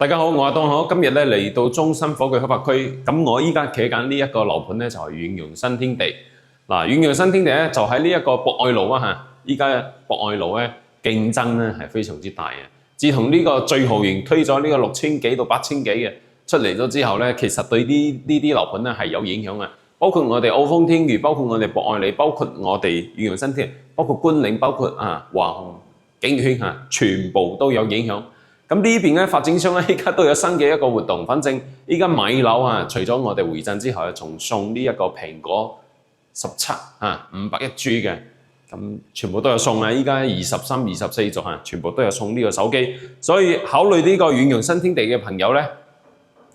大家好，我係當可，今日咧嚟到中心火炬開發區，咁我依家企緊呢一個樓盤咧就係遠洋新天地。嗱，遠洋新天地咧就喺呢一個博愛路啊嚇，依家博愛路咧競爭咧係非常之大嘅。自從呢個最豪園推咗呢個6000幾到8000幾嘅出嚟咗之後咧，其實對呢啲樓盤咧係有影響嘅。包括我哋澳豐天譽，包括我哋博愛里，包括我哋遠洋新天地，包括觀嶺，包括華虹景圈嚇，全部都有影響。咁呢邊咧發展商咧，依家都有新嘅一個活動。反正依家買樓除咗我哋回贈之後，仲送呢一個蘋果17501 G 嘅，咁全部都有送啊！依家23、24座全部都有送呢個手機。所以考慮呢個遠洋新天地嘅朋友咧，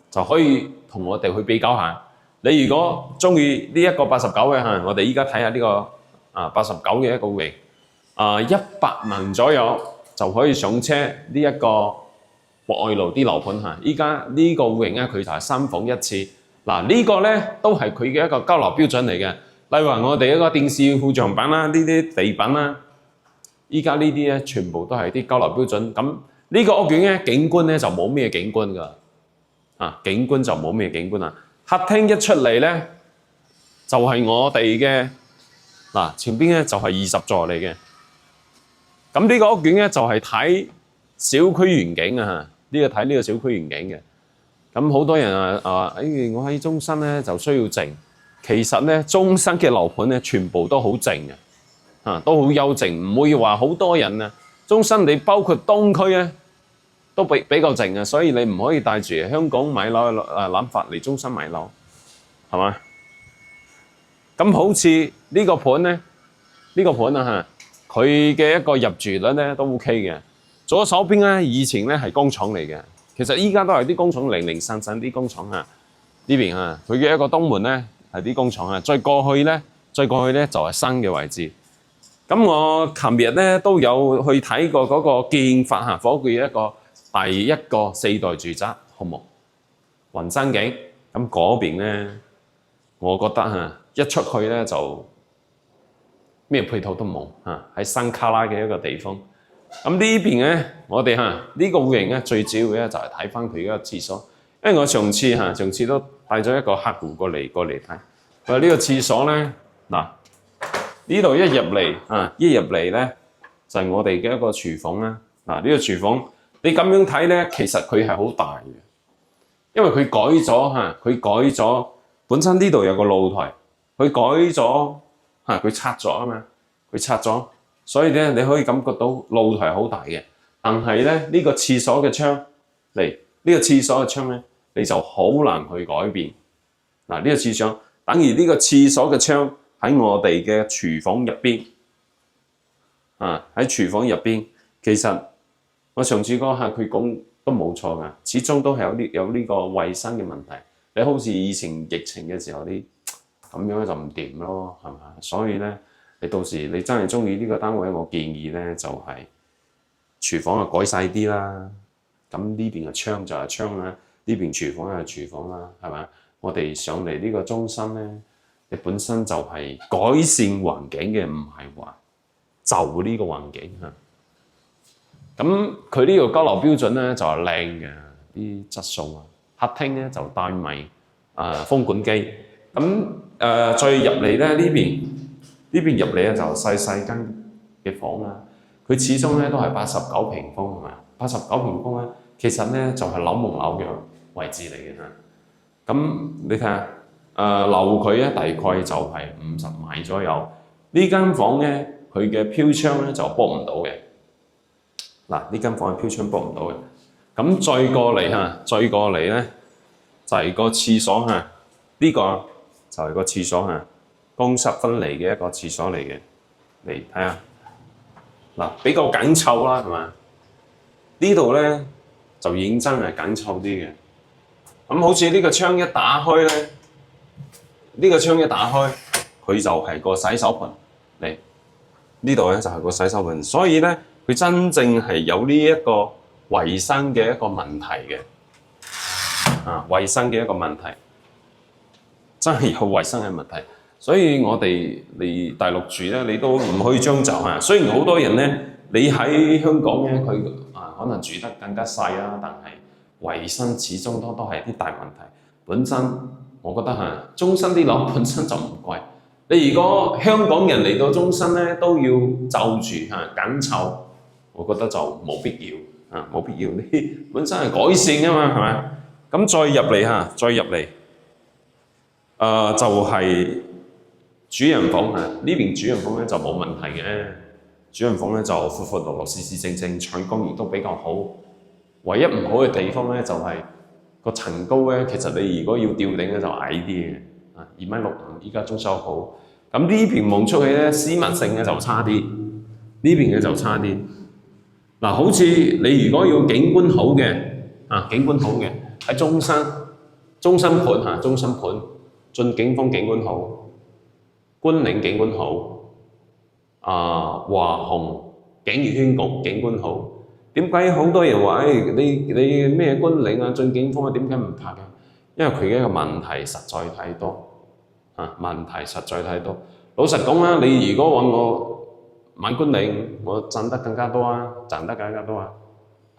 就可以同我哋去比較下。你如果中意呢一個89嘅我哋依家睇下呢個89嘅一個戶型，100萬左右就可以上車呢一個博愛路啲樓盤嚇。依家呢個戶型咧，佢就係3房1廁。嗱，呢個咧都係佢嘅一個交樓標準嚟嘅。例如話我哋一個電視護牆板啦，呢啲地板啦，依家呢啲咧全部都係啲交樓標準。咁呢個屋苑咧景觀咧就冇咩景觀㗎，景觀就冇咩景觀啦。客廳一出嚟咧就係我哋嘅前邊咧就係20座嚟嘅。咁呢個屋苑咧就係睇小區園景啊，呢個睇呢個小區園景嘅。咁好多人我喺中新咧就需要靜。其實咧中新嘅樓盤咧全部都好靜嘅，都好幽靜，唔會話好多人啊。中新你包括東區咧都比較靜嘅，所以你唔可以帶住香港買樓諗法嚟中新買樓，係嘛？咁好似呢個盤咧，呢個盤佢嘅一個入住率咧都 OK 嘅。左手邊咧以前咧係工廠嚟嘅，其實依家都係啲工廠零零散散啲工廠呢邊佢嘅一個東門咧係啲工廠再過去咧就係新嘅位置。咁我琴日咧都有去睇過嗰個建發火炬一個第一個4代住宅項目雲山景。咁嗰邊咧，我覺得一出去咧就咩配套都冇喺山卡拉嘅一個地方。咁呢邊咧，我哋呢個戶型咧最主要咧就係睇翻佢嗰個廁所，因為我上次都帶咗一個客戶過嚟睇。佢話呢個廁所咧，呢度一入嚟咧就係我哋嘅一個廚房啦。呢個廚房你咁樣睇咧，其實佢係好大嘅，因為佢改咗，本身呢度有個露台，佢改咗佢拆咗啊嘛，佢拆咗，所以咧你可以感覺到露台好大嘅。但係咧呢個廁所嘅窗嚟，呢個廁所嘅窗咧你就好難去改變。呢個廁所等於呢個廁所嘅窗喺我哋嘅廚房入邊，喺廚房入邊，其實我上次嗰客佢講都冇錯㗎，始終都係有呢個衞生嘅問題。你好似以前疫情嘅時候啲咁樣就唔掂咯，係嘛？所以咧，你到時你真係中意呢個單位，我建議咧就係廚房改細啲啦。咁呢邊嘅窗就係窗啦，呢邊廚房係廚房啦，係嘛？我哋上嚟呢個中心咧，你本身就係改善環境嘅，唔係話就呢個環境嚇。咁佢呢個交樓標準咧就係靚嘅啲質素啊。客廳咧就帶埋風管機。咁再入嚟咧呢邊入嚟咧就細間嘅房啦。佢始終咧都係89平方係嘛？89平方咧，其實咧就係樓望樓嘅位置嚟嘅嚇。咁你睇下樓佢咧大概就係50米左右。呢間房咧佢嘅飄窗咧就駁唔到嘅。呢間房嘅飄窗駁唔到嘅。咁再過嚟咧就係個廁所呢個就係個廁所乾濕分離嘅一個廁所嚟嘅。嚟睇下比較緊湊啦，係嘛？呢度咧就認真係緊湊啲嘅。咁好似呢個窗一打開咧，佢就係個洗手盆嚟。呢度咧就係個洗手盆，所以咧佢真正係有呢一個衞生嘅一個問題嘅。衞生嘅一個問題，真係有衞生嘅問題。所以我哋嚟大陸住咧，你都唔可以將就嚇。雖然好多人咧，你喺香港咧，佢可能住得更加細啦，但係衞生始終都係啲大問題。本身我覺得中新啲樓本身就唔貴。你如果香港人嚟到中新咧都要就住緊湊，我覺得就冇必要冇必要。呢本身係改善㗎嘛，係咪？咁再入嚟就係主人房呢邊主人房咧就冇問題嘅，主人房咧就闊闊落落、四四正正，採光亦都比較好。唯一唔好嘅地方咧就係個層高咧，其實你如果要吊頂咧就矮啲嘅，2.65米，依家裝修好。咁呢邊望出去咧，私密性咧就差啲，呢邊嘅就差啲。嗱，好似你如果要景觀好嘅，景觀好嘅喺中新盤進景峰景觀好，觀嶺景觀好，華雄景業圈局景觀好。點解好多人話你咩觀嶺啊、進景峰點解唔拍嘅？因為佢嘅一個問題實在太多。問題實在太多。老實講啦，你如果揾我買觀嶺，我賺得更加多係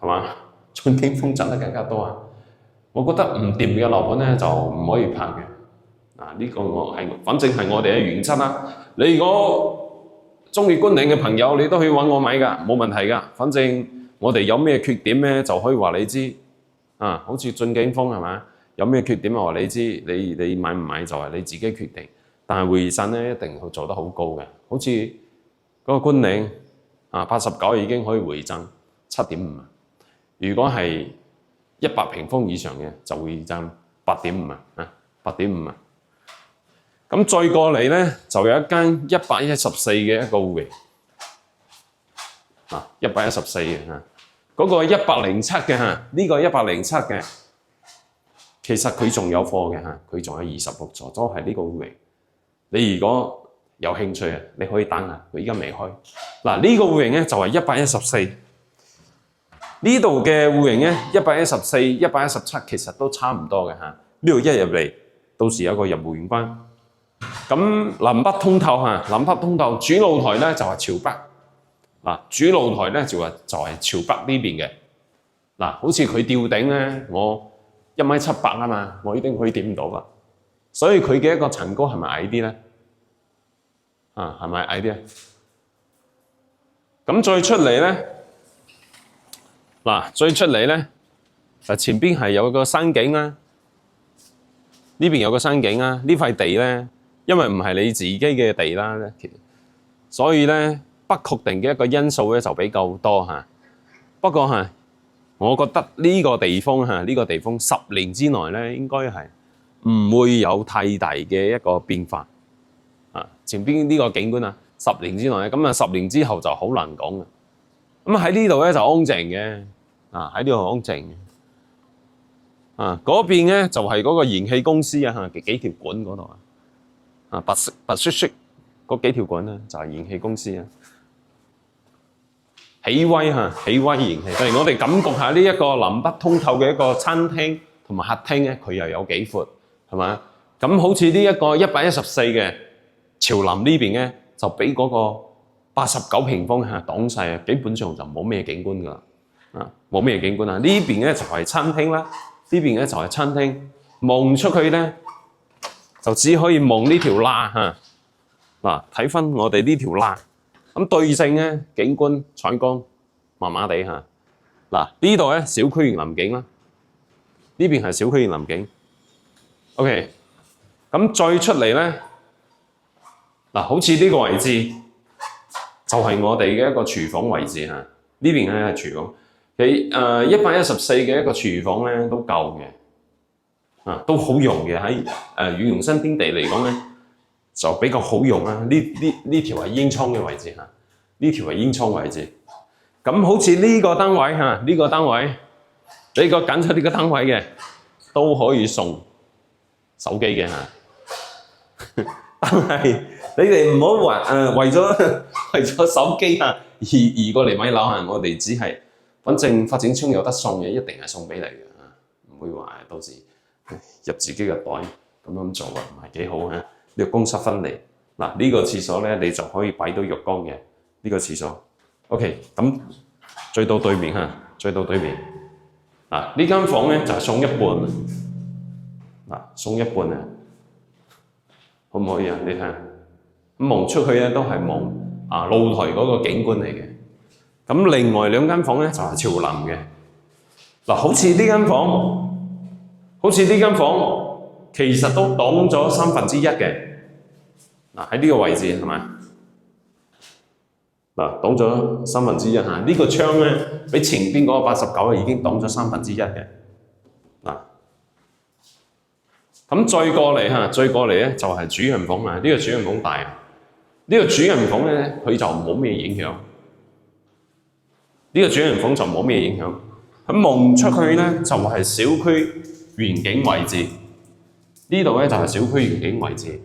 嘛？進景峰賺得更加多我覺得唔掂嘅樓盤咧就唔可以拍嘅。呢個反正係我哋嘅原則啦。你如果中意觀嶺嘅朋友，你都可以揾我買㗎，冇問題㗎。反正我哋有咩缺點咧就可以話你知。好似進景峰係嘛？有咩缺點我話你知，你買唔買就係你自己決定。但係回贈咧一定會做得好高嘅，好似嗰個觀嶺89已經可以回贈7.5。如果係100平方以上嘅就回贈8.58.5。咁再過嚟咧就有一間114嘅一個戶型114嘅嗰個107嘅呢個107嘅，其實佢仲有貨嘅佢仲有26座，都係呢個戶型。你如果有興趣你可以等下，佢依家未開。呢個戶型咧就係114，呢度嘅戶型咧114、117其實都差唔多嘅呢度一入嚟，到時有個入戶玄關。咁南北通透主露台咧就係朝北。主露台咧就係朝北呢邊嘅。好似佢吊頂咧，我1.7米嘛，我已經可以掂到啦。所以佢嘅一個層高係咪矮啲咧？係咪矮啲？咁再出嚟咧，前邊係有個山景啦，呢邊有個山景啦。呢塊地咧，因為唔係你自己嘅地啦，所以咧不確定嘅一個因素咧就比較多不過我覺得呢個地方10年之內咧應該係唔會有太大嘅一個變化。前邊呢個景觀10年之內咁10年之後就好難講嘅。咁喺呢度咧就安靜嘅，喺呢度安靜嘅。嗰邊咧就係嗰個燃氣公司嘅幾條管嗰度白色嗰幾條管咧就係燃氣公司喜威燃氣。但係我哋感覺下呢一個南北通透嘅一個餐廳同埋客廳咧，佢又有幾闊係咪？咁好似呢一個114嘅朝南呢邊咧，就比嗰個89平方擋晒基本上就冇咩景觀㗎啦。冇咩景觀呢邊咧就係餐廳啦，呢邊咧就係餐廳，望出去咧就只可以望呢條罅睇翻我哋呢條罅。咁對正咧景觀採光麻麻地呢度咧小區園林景啦，呢邊係小區園林景。OK， 咁再出嚟咧好似呢個位置就係我哋嘅一個廚房位置呢邊咧係廚房。114嘅一個廚房咧都夠嘅，都好用嘅。喺遠洋新天地嚟講咧就比較好用呢條係煙囪嘅位置呢條係煙囪位置。咁好似呢個單位呢個單位，你個揀出呢個單位嘅都可以送手機嘅但係你哋唔好話為咗手機而過嚟買樓我哋只係反正發展商有得送嘅，一定係送俾你嘅唔會話到時入自己嘅袋咁樣做唔係幾好呢個公私分離。呢個廁所咧你就可以擺到浴缸嘅呢個廁所。OK， 咁再到對面嗱，呢間房咧就係送一半，嗱，送一半啊，可唔可以啊？你睇下，咁望出去咧都係望露台嗰個景觀嚟嘅。咁另外兩間房咧就係朝南嘅。嗱，好似呢間房，其實都擋咗1/3嘅。嗱，喺呢個位置係咪？嗱，擋咗1/3嚇。呢個窗咧，比前邊嗰個89已經擋咗1/3嘅。嗱，咁再過嚟咧就係主人房啊。呢個主人房大，呢個主人房咧佢就冇咩影響。呢個主人房就冇咩影響。咁望出去咧就係小區園景位置。呢度咧就係小區園景位置。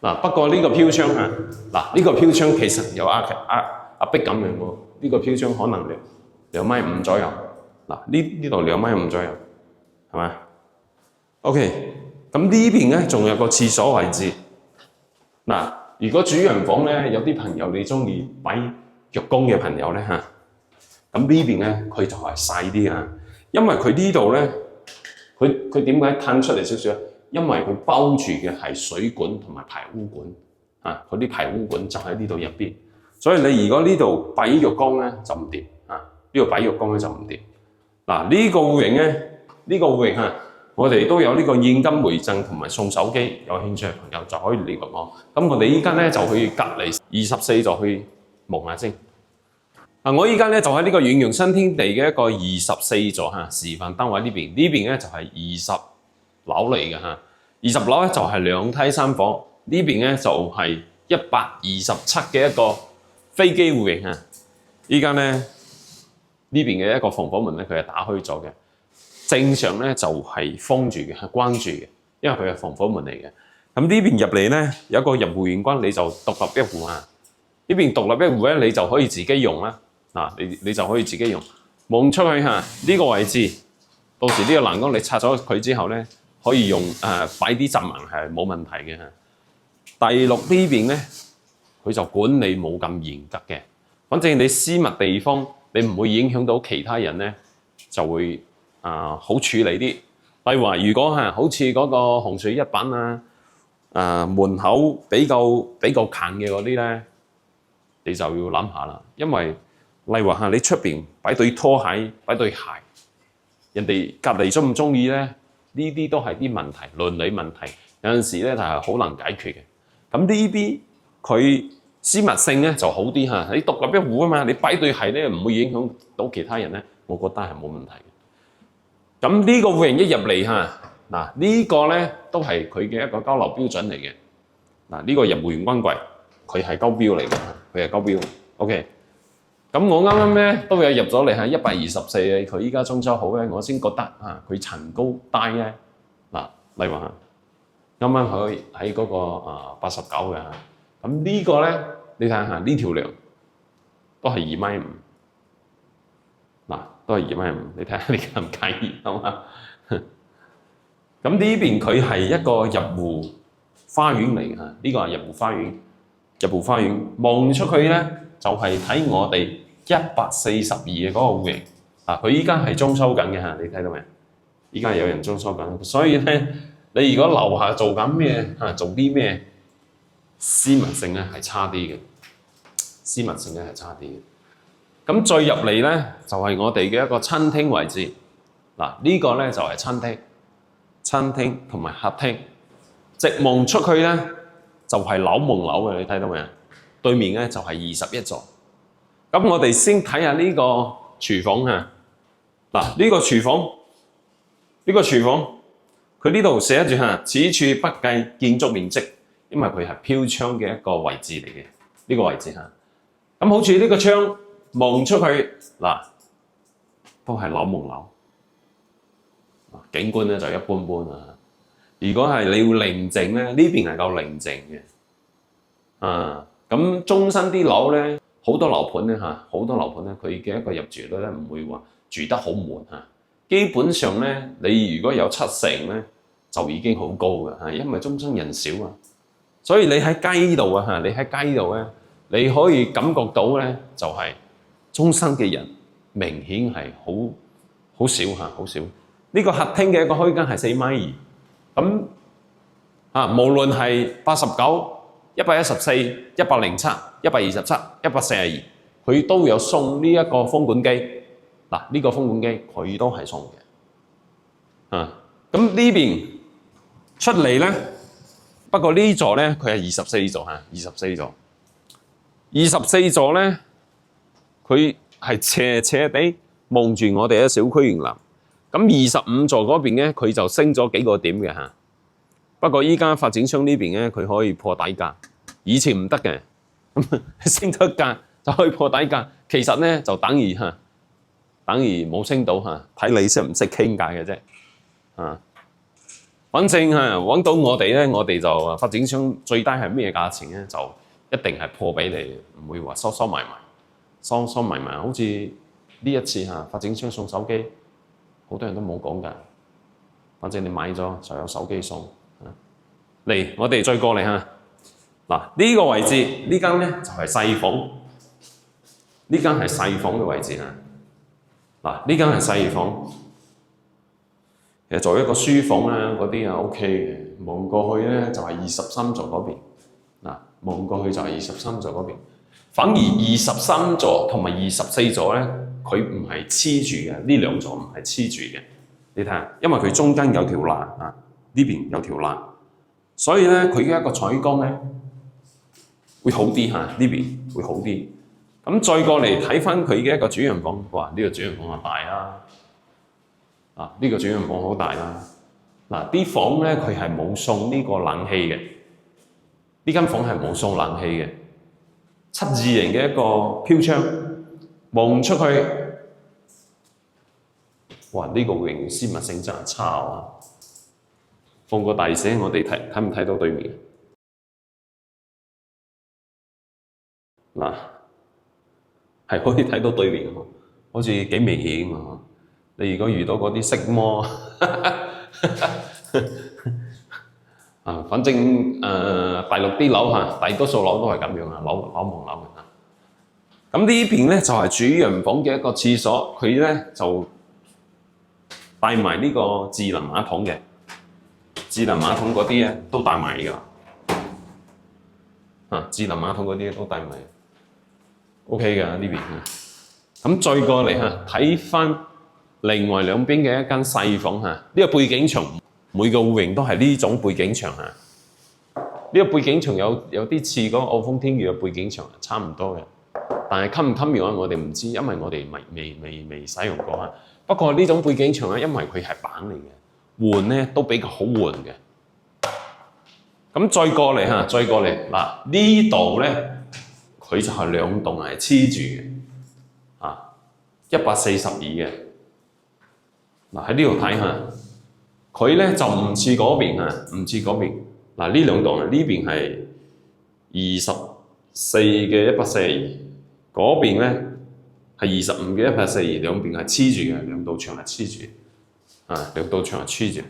嗱，不過呢個飄窗啊，嗱，呢個飄窗其實有壓迫感嘅喎。呢個飄窗可能2.5米左右。嗱，呢度2.5米左右，係咪 ？OK， 咁呢邊咧仲有個廁所位置。嗱，如果主人房咧有啲朋友你中意擺浴缸嘅朋友咧嚇，咁呢邊咧佢就係細啲啊，因為佢呢度咧，佢點解褪出嚟少少？因為佢包住嘅係水管同埋排污管啊，佢啲排污管就喺呢度入邊，所以你如果呢度擺浴缸咧就唔掂啊，呢度擺浴缸咧就唔掂。嗱，呢個戶型咧，呢個戶型啊，我哋都有呢個現金回贈同埋送手機，有興趣嘅朋友就可以聯絡我。咁我哋依家咧就去隔離24就去望下先。我依家咧就喺呢個遠洋新天地嘅一個24座示範單位呢邊，呢邊咧就係20樓嚟嘅嚇，20樓咧就係2梯3房，呢邊咧就係127嘅一個飛機戶型啊！依家咧呢邊嘅一個防火門咧，佢係打開咗嘅，正常咧就係封住嘅，係關住嘅，因為佢係防火門嚟嘅。咁呢邊入嚟咧有一個入戶員關，你就獨立一戶啊！呢邊獨立一戶咧，你就可以自己用啦。你就可以自己用，望出去嚇呢個位置，到時呢個欄杆你拆咗佢之後咧，可以用擺啲雜物係冇問題嘅嚇。第六呢邊咧，佢就管理冇咁嚴格嘅，反正你私密地方你唔會影響到其他人咧，就會好處理啲。例如話，如果好似嗰個洪水一品門口比較近嘅嗰啲咧，你就要諗下啦，因為例如話你出邊擺對拖鞋、擺對鞋，人哋隔離中唔中意咧？呢啲都係啲問題，倫理問題，有陣時咧就係好難解決嘅。咁呢啲佢私密性咧就好啲嚇，你獨立一戶啊嘛，你擺對鞋咧唔會影響到其他人咧，我覺得係冇問題嘅。咁呢個戶型一入嚟嚇，嗱呢個咧都係佢嘅一個交樓標準嚟嘅。嗱呢個入戶員軍櫃，佢係高標嚟嘅，佢係高標。OK。咁我啱啱咧都有入咗嚟係124嘅，佢依家裝修好咧，我先覺得佢層高低咧嗱，例如話啱啱佢喺嗰個89嘅嚇，咁呢個咧你睇下呢條梁都係2.5米，嗱都係2.5米，你睇下你介唔介意好嘛？咁呢邊佢係一個入戶花園嚟嘅嚇，呢個係入戶花園，入戶花園望出去咧就係睇我哋142嘅嗰個戶型，佢依家係裝修緊嘅嚇，你睇到未？依家有人裝修緊，所以咧，你如果樓下做緊咩做啲咩，私密性咧係差啲嘅，私密性咧係差啲嘅。咁再入嚟咧就係我哋嘅一個餐廳位置，嗱呢個咧就係餐廳同埋客廳，直望出去咧就係樓望樓嘅，你睇到未啊？對面咧就係21座。咁我哋先睇下呢個廚房嚇，嗱呢個廚房，佢呢度寫住嚇，此處不計建築面積，因為佢係飄窗嘅一個位置嚟嘅，呢個位置嚇。咁好似呢個窗望出去嗱，都係樓望樓，景觀咧就一般般啊。如果係你要寧靜咧，呢邊係夠寧靜嘅，咁中新啲樓咧。好多樓盤咧好多樓盤咧，佢嘅一個入住率咧唔會話住得好滿嚇。基本上咧，你如果有70%咧，就已經好高嘅嚇，因為中新人少啊。所以你喺街度啊嚇，你喺街度咧，你可以感覺到咧，就係中新嘅人明顯係好少嚇，好少。呢個客廳嘅一個開間係4.2米，咁無論係89、114、107、127、142，佢都有送呢一個風管機。嗱，呢個風管機佢都係送嘅。咁呢邊出嚟咧，不過呢座咧佢係24座嚇，24座。24座咧，佢係斜斜地望住我哋嘅小區園林。咁25座嗰邊咧，佢就升咗幾個點嘅嚇。不過依家發展商呢邊咧，佢可以破底價，以前唔得嘅。升咗價就可以破底價，其實咧就等於冇升到嚇，睇你識唔識傾價嘅啫。反正揾到我哋咧，我哋就發展商最低係咩價錢咧，就一定係破俾你，唔會話收埋，好似呢一次發展商送手機。好多人都冇講㗎，反正你買咗就有手機送。嚟，我哋再過嚟嚇。嗱，呢個位置呢間咧就係細房，呢間係細房嘅位置嚇。嗱，呢間係細房，其實做一個書房咧嗰啲OK 嘅。望過去咧就係23座嗰邊。嗱，望過去就係23座嗰邊。反而23座同埋24座咧，佢唔係黐住嘅，呢兩座唔係黐住嘅。你睇下，因為佢中間有條罅啊，呢邊有條罅，所以咧佢嘅一個採光咧會好啲嚇，呢邊會好啲。咁再過嚟睇翻佢嘅一個主人房，哇！呢個主人房啊大啦，呢個主人房好大啦。嗱，啲房咧佢係冇送呢個冷氣嘅，呢間房係冇送冷氣嘅。7字形嘅一個飄窗，望出去，哇！呢個榮私密性真係差啊！放個大寫，我哋睇唔睇到對面？嗱，係可以睇到對面，好似幾明顯喎。你如果遇到嗰啲色魔，反正大陸啲樓大多數樓都係咁樣樓望樓嘅。咁呢邊咧就係主人房嘅一個廁所，佢咧就帶埋呢個智能馬桶嘅，智能馬桶嗰啲咧都帶埋㗎。智能馬桶嗰啲都帶埋 ，OK 㗎呢邊。咁再過嚟睇翻另外兩邊嘅一間細房呢個背景牆。每個戶型都係呢種背景牆呢個背景牆有啲似嗰個澳豐天宇嘅背景牆，差唔多嘅。但係襟唔襟用我哋唔知，因為我哋未使用過。不過呢種背景牆因為佢係板嚟嘅，換咧都比較好換嘅。咁再過嚟嗱，呢度咧佢就係兩棟係黐住嘅，142嘅。嗱，喺呢度睇下。佢咧就唔似嗰邊唔似嗰邊。嗱，呢兩棟呢邊係24嘅142，嗰邊咧係25嘅142，兩邊係黐住嘅，兩道牆係黐住，兩道牆係黐住。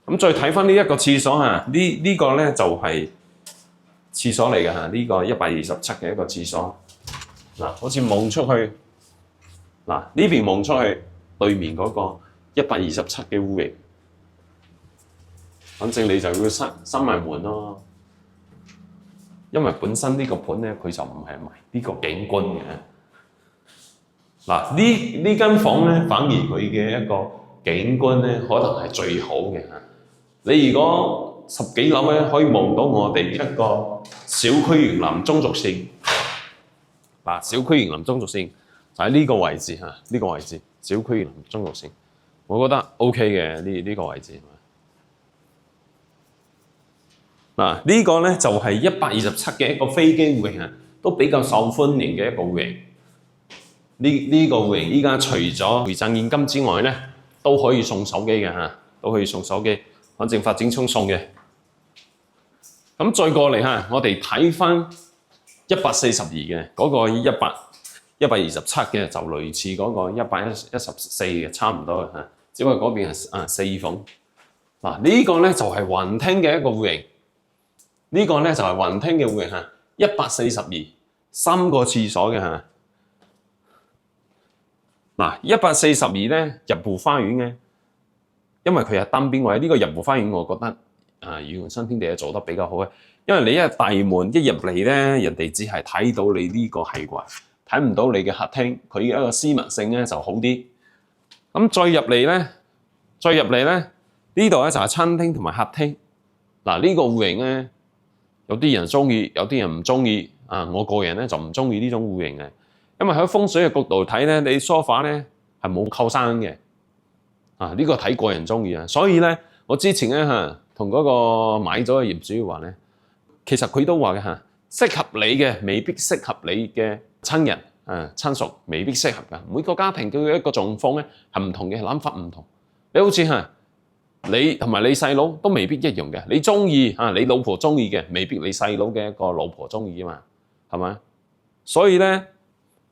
咁再睇翻呢一個廁所呢個咧就係廁所嚟嘅呢個127嘅一個廁所。嗱，好似望出去，嗱呢邊望出去對面嗰個127嘅戶型，反正你就要閂埋門咯，因為本身呢個盤咧佢就唔係賣呢個景觀嘅。嗱，呢間房咧反而佢嘅一個景觀咧可能係最好嘅。你如果10幾樓咧可以望到我哋一個小區園林中軸線。嗱，小區園林中軸線就喺呢個位置呢個位置小區園林中軸線。我覺得 OK 嘅呢個位置。嗱，呢個咧就係127嘅一個飛機戶型都比較受歡迎嘅一個戶型。呢個戶型依家除咗回贈現金之外咧，都可以送手機嘅都可以送手機，反正發展商送嘅。咁再過嚟我哋睇翻142嘅嗰個127嘅，就類似嗰個114嘅，差唔多嘅只不過嗰邊係4房。嗱，呢個咧就係雲廳嘅一個戶型，呢個咧就係雲廳嘅戶型142，3個廁所嘅嗱，142咧入戶花園嘅，因為佢係單邊位，呢個入戶花園我覺得遠洋新天地做得比較好嘅，因為你一大門一入嚟咧，人哋只係睇到你呢個係櫃，睇唔到你嘅客廳，佢嘅一個私密性咧就好啲。咁再入嚟咧，呢度咧就係餐廳同埋客廳。嗱，呢個戶型咧，有啲人中意，有啲人唔中意。我個人咧就唔中意呢種戶型嘅，因為喺風水嘅角度睇咧，你梳化咧係冇靠山嘅。呢個睇個人中意啊。所以咧，我之前咧同嗰個買咗嘅業主話咧，其實佢都話嘅適合你嘅未必適合你嘅親人親屬，未必適合㗎。每個家庭嘅一個狀況咧係唔同嘅，諗法唔同。你好似你同埋你細佬都未必一樣嘅。你中意你老婆中意嘅，未必你細佬嘅一個老婆中意啊嘛，係咪？所以咧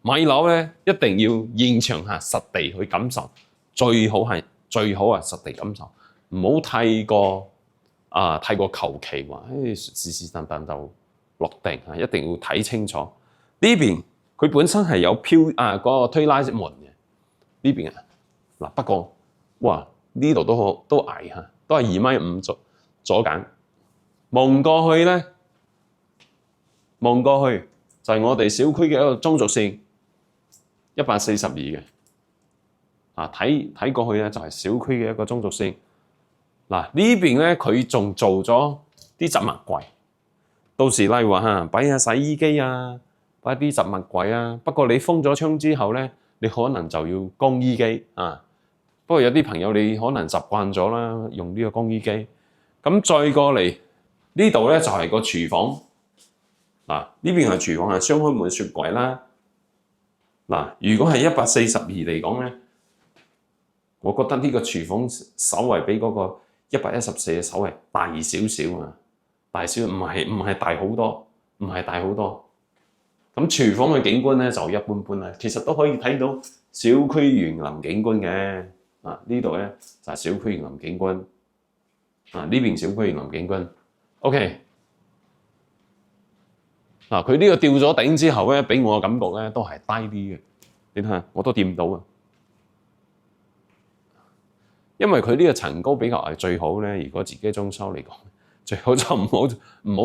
買樓咧一定要現場實地去感受，最好實地感受，唔好太過求其話，是是但但就落定一定要睇清楚。呢邊佢本身係有嗰個推拉門嘅，呢邊嗱，不過哇呢度都矮都係2.5米左緊。望過去咧，就係我哋小區嘅一個中軸線142嘅。睇過去咧就係小區嘅一個中軸線。嗱，呢邊咧佢仲做咗啲雜物櫃，到時例如話擺下洗衣機擺啲雜物櫃不過你封咗窗之後咧，你可能就要乾衣機不過有啲朋友你可能習慣咗啦，用呢個乾衣機。咁再過嚟呢度咧就係個廚房。呢邊係廚房，係雙開門雪櫃啦。如果係142嚟講咧，我覺得呢個廚房稍為比嗰個114稍微大少少大少唔係大好多，咁廚房嘅景觀咧就一般般啦。其實都可以睇到小區園林景觀嘅。呢度咧就係小區園林景觀。呢邊小區園林景觀。OK。佢呢個吊咗頂之後咧，俾我嘅感覺咧都係低啲嘅。你睇下，我都掂到啊。因為佢呢個層高比較係最好咧。如果自己裝修嚟講，最好就唔好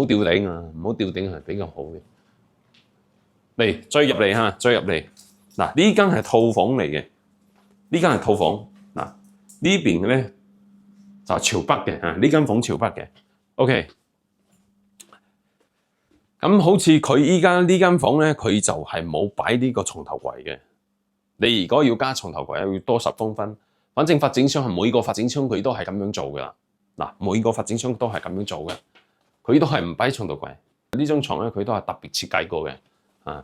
吊頂唔好吊頂係比較好嘅。嚟，再入嚟呢間係套房嚟嘅。呢間係套房呢邊咧就係朝北嘅呢間房朝北嘅。OK。咁好似佢依家呢間房咧，佢就係冇擺呢個床頭櫃嘅。你如果要加床頭櫃，要多10公分。反正發展商係每個發展商佢都係咁樣做噶啦。每個發展商都係咁樣做嘅，佢都係唔擺床頭櫃。呢張床咧，佢都係特別設計過嘅。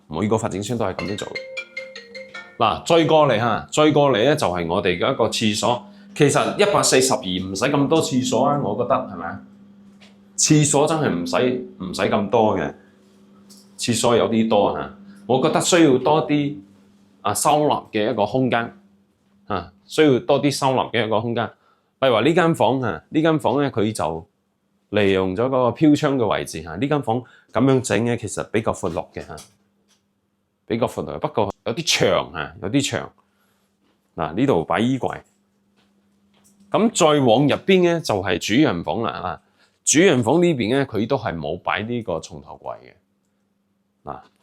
每個發展商都係咁樣做嘅。再過嚟咧就係我哋嘅一個廁所。其實142唔使咁多廁所我覺得係咪啊？廁所真係唔使咁多嘅。廁所有啲多我覺得需要多啲收納嘅一個空間需要多啲收納嘅一個空間。例如話呢間房咧，佢就利用咗嗰個飄窗嘅位置呢間房咁樣整嘅，其實比較闊落嘅比較闊落，不過有啲長呢度擺衣櫃。咁再往入邊咧就係主人房啦。主人房呢邊咧佢都係冇擺呢個床頭櫃嘅。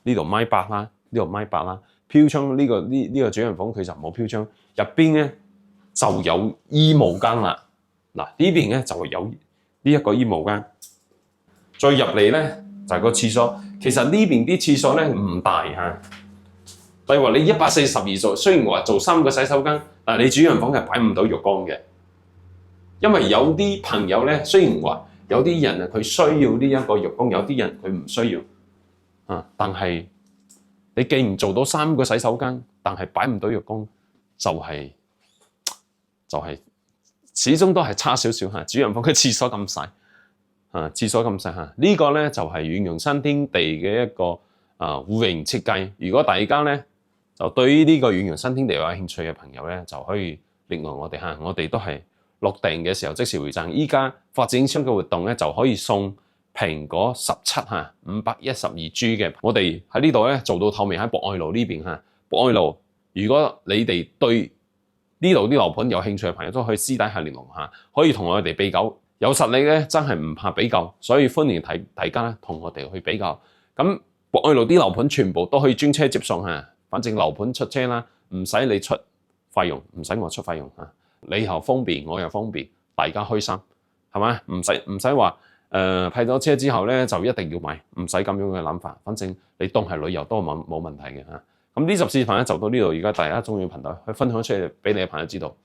呢度1.8米啦，呢度1.8米啦。飄窗呢個主人房佢就冇飄窗，入邊咧就有衣帽間啦。呢邊咧就有呢一個衣帽間。再入嚟咧就係個廁所。其實呢邊啲廁所咧唔大例如話你142座，雖然話做3個洗手間，但係你主人房係擺唔到浴缸嘅，因為有啲朋友咧，雖然話有啲人佢需要呢一個浴缸，有啲人佢唔需要。但係你既然做到3個洗手間，但係擺唔到浴缸，就係始終都係差少少主人房嘅廁所咁細廁所咁細呢個咧就係遠洋新天地嘅一個戶型設計。如果大家咧就對於呢個遠洋新天地有興趣嘅朋友咧，就可以聯絡我哋我哋都係落訂嘅時候即時回贈。依家發展商嘅活動咧就可以送蘋果17 512G 嘅。我哋喺呢度咧做到透明，喺博愛路呢邊博愛路如果你哋對呢度啲樓盤有興趣嘅朋友，都可以私底下聯絡下，可以同我哋比較。有實力咧，真係唔怕比較，所以歡迎大家咧同我哋去比較。咁博愛路啲樓盤全部都可以專車接送嚇，反正樓盤出車啦，唔使你出費用，唔使我出費用嚇，你又方便，我又方便，大家開心，係咪？唔使話批咗車之後咧就一定要買，唔使咁樣嘅諗法。反正你當係旅遊都冇問題嘅嚇。咁呢10視頻咧就到呢度，而家大家中意嘅頻道去分享出嚟俾你嘅朋友知道。